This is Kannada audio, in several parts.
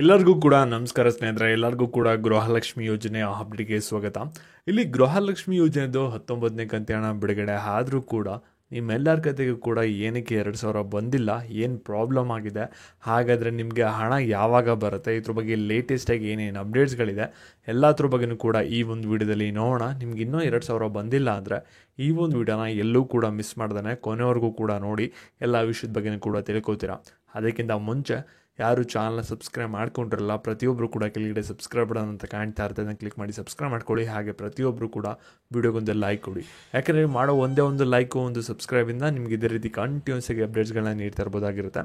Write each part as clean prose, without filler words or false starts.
ಎಲ್ಲರಿಗೂ ಕೂಡ ನಮಸ್ಕಾರ ಸ್ನೇಹಿತರೆ. ಎಲ್ಲರಿಗೂ ಕೂಡ ಗೃಹಲಕ್ಷ್ಮಿ ಯೋಜನೆಯ ಅಪ್ಡೇಟ್ಗೆ ಸ್ವಾಗತ. ಇಲ್ಲಿ ಗೃಹಲಕ್ಷ್ಮಿ ಯೋಜನೆದು 19ನೇ ಕಂತಿನ ಹಣ ಬಿಡುಗಡೆ ಆದರೂ ಕೂಡ ನಿಮ್ಮೆಲ್ಲರ ಕತೆಗೂ ಕೂಡ ಏನಕ್ಕೆ 2,000 ಬಂದಿಲ್ಲ, ಏನು ಪ್ರಾಬ್ಲಮ್ ಆಗಿದೆ, ಹಾಗಾದರೆ ನಿಮಗೆ ಹಣ ಯಾವಾಗ ಬರುತ್ತೆ, ಇದ್ರ ಬಗ್ಗೆ ಲೇಟೆಸ್ಟಾಗಿ ಏನೇನು ಅಪ್ಡೇಟ್ಸ್ಗಳಿದೆ ಎಲ್ಲದ್ರ ಬಗ್ಗೆಯೂ ಕೂಡ ಈ ಒಂದು ವಿಡಿಯೋದಲ್ಲಿ ನೋಡೋಣ. ನಿಮ್ಗೆ ಇನ್ನೂ 2,000 ಬಂದಿಲ್ಲ ಅಂದರೆ ಈ ಒಂದು ವಿಡಿಯೋನ ಎಲ್ಲೂ ಕೂಡ ಮಿಸ್ ಮಾಡ್ದೇ ಕೊನೆವರೆಗೂ ಕೂಡ ನೋಡಿ ಎಲ್ಲ ವಿಷಯದ ಬಗ್ಗೆಯೂ ಕೂಡ ತಿಳ್ಕೊತೀರಾ. ಅದಕ್ಕಿಂತ ಮುಂಚೆ ಯಾರು ಚಾನಲ್ನ ಸಬ್ಸ್ಕ್ರೈಬ್ ಮಾಡ್ಕೊಂಡಿರಲ್ಲ ಪ್ರತಿಯೊಬ್ಬರು ಕೂಡ ಕೆಳಗಡೆ ಸಬ್ಸ್ಕ್ರೈಬ್ ಬಟನ್ ಅಂತ ಕಾಣ್ತಾ ಇರ್ತದೆ, ಕ್ಲಿಕ್ ಮಾಡಿ ಸಬ್ಸ್ಕ್ರೈಬ್ ಮಾಡ್ಕೊಳ್ಳಿ. ಹಾಗೆ ಪ್ರತಿಯೊಬ್ಬರು ಕೂಡ ವಿಡಿಯೋಗೊಂದು ಲೈಕ್ ಕೊಡಿ. ಯಾಕಂದರೆ ಮಾಡೋ ಒಂದೇ ಒಂದು ಲೈಕು ಒಂದು ಸಬ್ಸ್ಕ್ರೈಬಿಂದ ನಿಮ್ಗೆ ಇದೇ ರೀತಿ ಕಂಟಿನ್ಯೂಸ್ ಆಗಿ ಅಪ್ಡೇಟ್ಸ್ಗಳನ್ನ ನೀಡ್ತಾ ಇರ್ಬೋದಾಗಿರುತ್ತೆ.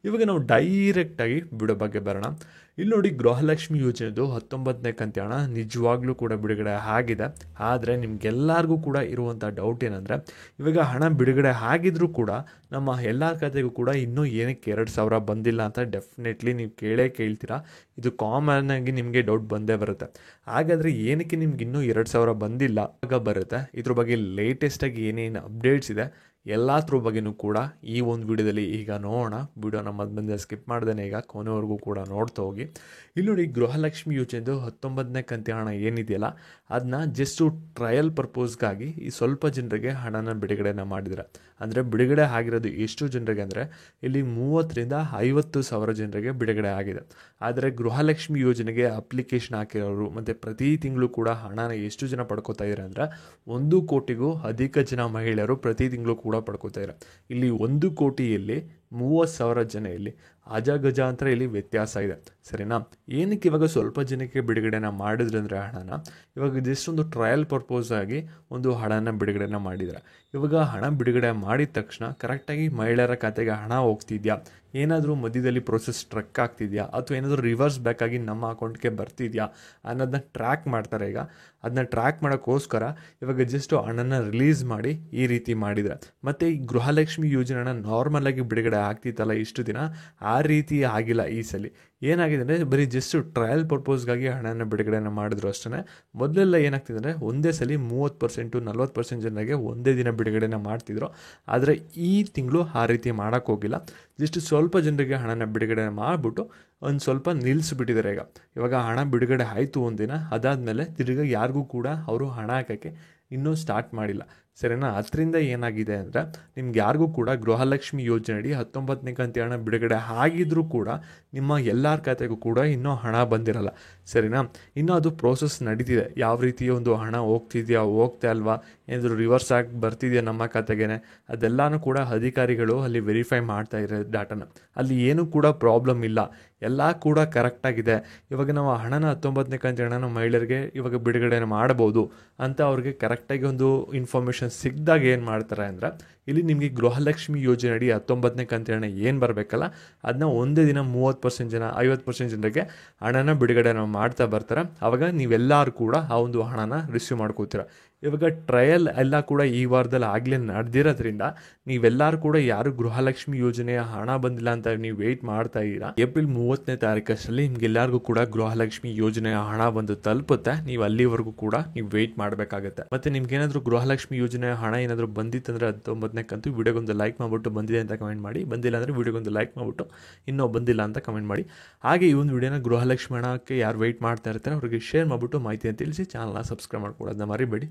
ಇವಾಗ ನಾವು ಡೈರೆಕ್ಟಾಗಿ ವಿಡಿಯೋ ಬಗ್ಗೆ ಬರೋಣ. ಇಲ್ಲಿ ನೋಡಿ, ಗೃಹಲಕ್ಷ್ಮಿ ಯೋಜನೆದು 19ನೇ ಕಂತಿನ ಹಣ ನಿಜವಾಗ್ಲೂ ಕೂಡ ಬಿಡುಗಡೆ ಆಗಿದೆ. ಆದರೆ ನಿಮ್ಗೆಲ್ಲರಿಗೂ ಕೂಡ ಇರುವಂಥ ಡೌಟ್ ಏನಂದರೆ, ಇವಾಗ ಹಣ ಬಿಡುಗಡೆ ಆಗಿದ್ರೂ ಕೂಡ ನಮ್ಮ ಎಲ್ಲರ ಖಾತೆಗೂ ಕೂಡ ಇನ್ನೂ ಏನಕ್ಕೆ 2,000 ಬಂದಿಲ್ಲ ಅಂತ ಡೆಫಿನೆಟ್ಲಿ ನೀವು ಕೇಳ್ತೀರಾ. ಇದು ಕಾಮನ್ ಆಗಿ ನಿಮಗೆ ಡೌಟ್ ಬಂದೇ ಬರುತ್ತೆ. ಹಾಗಾದರೆ ಏನಕ್ಕೆ ನಿಮ್ಗೆ ಇನ್ನೂ 2,000 ಬಂದಿಲ್ಲ, ಆಗ ಬರುತ್ತೆ. ಇದ್ರ ಬಗ್ಗೆ ಲೇಟೆಸ್ಟಾಗಿ ಏನೇನು ಅಪ್ಡೇಟ್ಸ್ ಇದೆ ಎಲ್ಲದ್ರ ಬಗ್ಗೆಯೂ ಕೂಡ ಈ ಒಂದು ವಿಡಿಯೋದಲ್ಲಿ ಈಗ ನೋಡೋಣ. ವಿಡಿಯೋನ ಮಧ್ಯೆ ಸ್ಕಿಪ್ ಮಾಡ್ದೇ ಈಗ ಕೊನೆವರೆಗೂ ಕೂಡ ನೋಡ್ತಾ ಹೋಗಿ. ಇಲ್ಲಿ ನೋಡಿ, ಗೃಹಲಕ್ಷ್ಮಿ ಯೋಜನೆದು 19ನೇ ಕಂತಿನ ಹಣ ಏನಿದೆಯಲ್ಲ ಅದನ್ನ ಜಸ್ಟು ಟ್ರಯಲ್ ಪರ್ಪೋಸ್ಗಾಗಿ ಈ ಸ್ವಲ್ಪ ಜನರಿಗೆ ಹಣನ ಬಿಡುಗಡೆನ ಮಾಡಿದ್ದಾರೆ. ಅಂದರೆ ಬಿಡುಗಡೆ ಆಗಿರೋದು ಎಷ್ಟು ಜನರಿಗೆ ಅಂದರೆ ಇಲ್ಲಿ 30ರಿಂದ 50,000 ಜನರಿಗೆ ಬಿಡುಗಡೆ ಆಗಿದೆ. ಆದರೆ ಗೃಹಲಕ್ಷ್ಮಿ ಯೋಜನೆಗೆ ಅಪ್ಲಿಕೇಶನ್ ಹಾಕಿರೋರು ಮತ್ತು ಪ್ರತಿ ತಿಂಗಳು ಕೂಡ ಹಣನ ಎಷ್ಟು ಜನ ಪಡ್ಕೋತಾ ಇದ್ದಾರೆ ಅಂದರೆ 1 ಕೋಟಿಗೂ ಅಧಿಕ ಜನ ಮಹಿಳೆಯರು ಪ್ರತಿ ತಿಂಗಳು ಕೂಡ ಪಡ್ಕೋತಾ ಇದ್ದಾರೆ. ಇಲ್ಲಿ 1 ಕೋಟಿಯಲ್ಲಿ 30,000 ಜನ ಇಲ್ಲಿ ಅಜಗಜ ಅಂತ ಇಲ್ಲಿ ವ್ಯತ್ಯಾಸ ಇದೆ, ಸರಿನಾ? ಏನಕ್ಕೆ ಇವಾಗ ಸ್ವಲ್ಪ ಜನಕ್ಕೆ ಬಿಡುಗಡೆನ ಮಾಡಿದ್ರೆ ಅಂದರೆ ಹಣನ ಇವಾಗ ಜಸ್ಟ್ ಒಂದು ಟ್ರಯಲ್ ಪರ್ಪೋಸ್ ಆಗಿ ಒಂದು ಹಣನ ಬಿಡುಗಡೆನ ಮಾಡಿದ್ದಾರೆ. ಇವಾಗ ಹಣ ಬಿಡುಗಡೆ ಮಾಡಿದ ತಕ್ಷಣ ಕರೆಕ್ಟಾಗಿ ಮಹಿಳೆಯರ ಖಾತೆಗೆ ಹಣ ಹೋಗ್ತಿದ್ಯಾ, ಏನಾದರೂ ಮಧ್ಯದಲ್ಲಿ ಪ್ರೊಸೆಸ್ ಟ್ರಕ್ ಆಗ್ತಿದೆಯಾ, ಅಥವಾ ಏನಾದರೂ ರಿವರ್ಸ್ ಬ್ಯಾಕ್ ಆಗಿ ನಮ್ಮ ಅಕೌಂಟ್ಗೆ ಬರ್ತಿದೆಯಾ ಅನ್ನೋದನ್ನ ಟ್ರ್ಯಾಕ್ ಮಾಡ್ತಾರೆ. ಈಗ ಅದನ್ನ ಟ್ರ್ಯಾಕ್ ಮಾಡೋಕ್ಕೋಸ್ಕರ ಇವಾಗ ಜಸ್ಟ್ ಹಣನ ರಿಲೀಸ್ ಮಾಡಿ ಈ ರೀತಿ ಮಾಡಿದರೆ. ಮತ್ತು ಈ ಗೃಹಲಕ್ಷ್ಮಿ ಯೋಜನೆನ ನಾರ್ಮಲ್ ಆಗಿ ಬಿಡುಗಡೆ ಆಗ್ತಿತ್ತಲ್ಲ ಇಷ್ಟು ದಿನ, ಆ ರೀತಿ ಆಗಿಲ್ಲ. ಈ ಸಲ ಏನಾಗಿದೆ ಅಂದರೆ ಬರೀ ಜಸ್ಟ್ ಟ್ರಯಲ್ ಪರ್ಪೋಸ್ಗಾಗಿ ಹಣನ ಬಿಡುಗಡೆನ ಮಾಡಿದ್ರು ಅಷ್ಟೇ. ಮೊದಲೆಲ್ಲ ಏನಾಗ್ತಿದೆ ಅಂದರೆ ಒಂದೇ ಸಲ 30% 40% ಜನರಿಗೆ ಒಂದೇ ದಿನ ಬಿಡುಗಡೆನ ಮಾಡ್ತಿದ್ರು. ಆದರೆ ಈ ತಿಂಗಳು ಆ ರೀತಿ ಮಾಡೋಕ್ಕೋಗಿಲ್ಲ. ಜಸ್ಟ್ ಸ್ವಲ್ಪ ಜನರಿಗೆ ಹಣನ ಬಿಡುಗಡೆ ಮಾಡಿಬಿಟ್ಟು ಒಂದು ಸ್ವಲ್ಪ ನಿಲ್ಲಿಸ್ಬಿಟ್ಟಿದ್ದಾರೆ. ಇವಾಗ ಹಣ ಬಿಡುಗಡೆ ಆಯಿತು ಒಂದಿನ, ಅದಾದಮೇಲೆ ತಿರುಗಿ ಯಾರಿಗೂ ಕೂಡ ಅವರು ಹಣ ಹಾಕೋಕ್ಕೆ ಇನ್ನೂ ಸ್ಟಾರ್ಟ್ ಮಾಡಿಲ್ಲ, ಸರಿನಾ? ಅದರಿಂದ ಏನಾಗಿದೆ ಅಂದರೆ ನಿಮ್ಗೆ ಯಾರಿಗೂ ಕೂಡ ಗೃಹಲಕ್ಷ್ಮಿ ಯೋಜನೆಯಡಿ 19ನೇ ಕಂತಿನ ಹಣ ಬಿಡುಗಡೆ ಆಗಿದ್ರೂ ಕೂಡ ನಿಮ್ಮ ಎಲ್ಲರ ಖಾತೆಗೂ ಕೂಡ ಇನ್ನೂ ಹಣ ಬಂದಿರಲ್ಲ, ಸರಿನಾ? ಇನ್ನೂ ಅದು ಪ್ರೋಸೆಸ್ ನಡೀತಿದೆ. ಯಾವ ರೀತಿ ಒಂದು ಹಣ ಹೋಗ್ತಿದೆಯಾ, ಹೋಗ್ತಾ ಅಲ್ವಾ, ಏನಾದರೂ ರಿವರ್ಸ್ ಆಗಿ ಬರ್ತಿದೆಯಾ ನಮ್ಮ ಖಾತೆಗೇ, ಅದೆಲ್ಲನೂ ಕೂಡ ಅಧಿಕಾರಿಗಳು ಅಲ್ಲಿ ವೆರಿಫೈ ಮಾಡ್ತಾ ಇರೋ ಡಾಟಾನ. ಅಲ್ಲಿ ಏನೂ ಕೂಡ ಪ್ರಾಬ್ಲಮ್ ಇಲ್ಲ, ಎಲ್ಲ ಕೂಡ ಕರೆಕ್ಟಾಗಿದೆ. ಇವಾಗ ನಾವು ಹಣನ 19ನೇ ಕಂತಿನ ಹಣನ ಮಹಿಳೆಯರಿಗೆ ಇವಾಗ ಬಿಡುಗಡೆನ ಮಾಡ್ಬೋದು ಅಂತ ಅವ್ರಿಗೆ ಕರೆಕ್ಟಾಗಿ ಒಂದು ಇನ್ಫಾರ್ಮೇಷನ್ ಸಿಕ್ಕಿದಾಗ ಏನು ಮಾಡ್ತಾರೆ ಅಂದರೆ, ಇಲ್ಲಿ ನಿಮಗೆ ಗೃಹಲಕ್ಷ್ಮಿ ಯೋಜನೆಯಡಿ 19ನೇ ಕಂತಿನ ಹಣ ಏನು ಬರಬೇಕಲ್ಲ ಅದನ್ನ ಒಂದೇ ದಿನ 30% ಜನ 50% ಜನರಿಗೆ ಹಣನ ಬಿಡುಗಡೆ ಮಾಡ್ತಾ ಬರ್ತಾರೆ. ಆವಾಗ ನೀವೆಲ್ಲರೂ ಕೂಡ ಆ ಒಂದು ಹಣನ ರಿಸೀವ್ ಮಾಡ್ಕೋತೀರ. ಇವಾಗ ಟ್ರಯಲ್ ಎಲ್ಲ ಕೂಡ ಈ ವಾರದಲ್ಲಿ ಆಗಲೇ ನಡೆದಿರೋದ್ರಿಂದ ನೀವೆಲ್ಲರೂ ಕೂಡ ಯಾರು ಗೃಹಲಕ್ಷ್ಮಿ ಯೋಜನೆಯ ಹಣ ಬಂದಿಲ್ಲ ಅಂತ ನೀವು ವೆಯ್ಟ್ ಮಾಡ್ತಾ ಇದ್ದೀರಾ, ಏಪ್ರಿಲ್ 30ನೇ ತಾರೀಕಷ್ಟರಲ್ಲಿ ನಿಮ್ಗೆಲ್ಲರಿಗೂ ಕೂಡ ಗೃಹಲಕ್ಷ್ಮಿ ಯೋಜನೆಯ ಹಣ ಬಂದು ತಲುಪುತ್ತೆ. ನೀವು ಅಲ್ಲಿವರೆಗೂ ಕೂಡ ನೀವು ವೆಯ್ಟ್ ಮಾಡಬೇಕಾಗುತ್ತೆ. ಮತ್ತು ನಿಮ್ಗೇನಾದರೂ ಗೃಹಲಕ್ಷ್ಮಿ ಯೋಜನೆಯ ಹಣ ಏನಾದರೂ ಬಂದಿತ್ತಂದರೆ 19ನೇ ಕಂತು ವಿಡಿಯೋಗೊಂದು ಲೈಕ್ ಮಾಡಿಬಿಟ್ಟು ಬಂದಿದೆ ಅಂತ ಕಮೆಂಟ್ ಮಾಡಿ, ಬಂದಿಲ್ಲ ಅಂದರೆ ವಿಡಿಯೋಗೊಂದು ಲೈಕ್ ಮಾಡಿಬಿಟ್ಟು ಇನ್ನೂ ಬಂದಿಲ್ಲ ಅಂತ ಕಮೆಂಟ್ ಮಾಡಿ. ಹಾಗೆ ಈ ಒಂದು ವಿಡಿಯೋನ ಗೃಹಲಕ್ಷ್ಮಿ ಹಣಕ್ಕೆ ಯಾರು ವೆಯ್ಟ್ ಮಾಡ್ತಾ ಇರ್ತಾರೆ ಅವ್ರಿಗೆ ಶೇರ್ ಮಾಡಿಬಿಟ್ಟು ಮಾಹಿತಿಯನ್ನು ತಿಳಿಸಿ ಚಾನಲ್ನ ಸಬ್ಸ್ಕ್ರೈಬ್ ಮಾಡ್ಕೊಳ್ಳೋದನ್ನ ಮರಿಬೇಡಿ.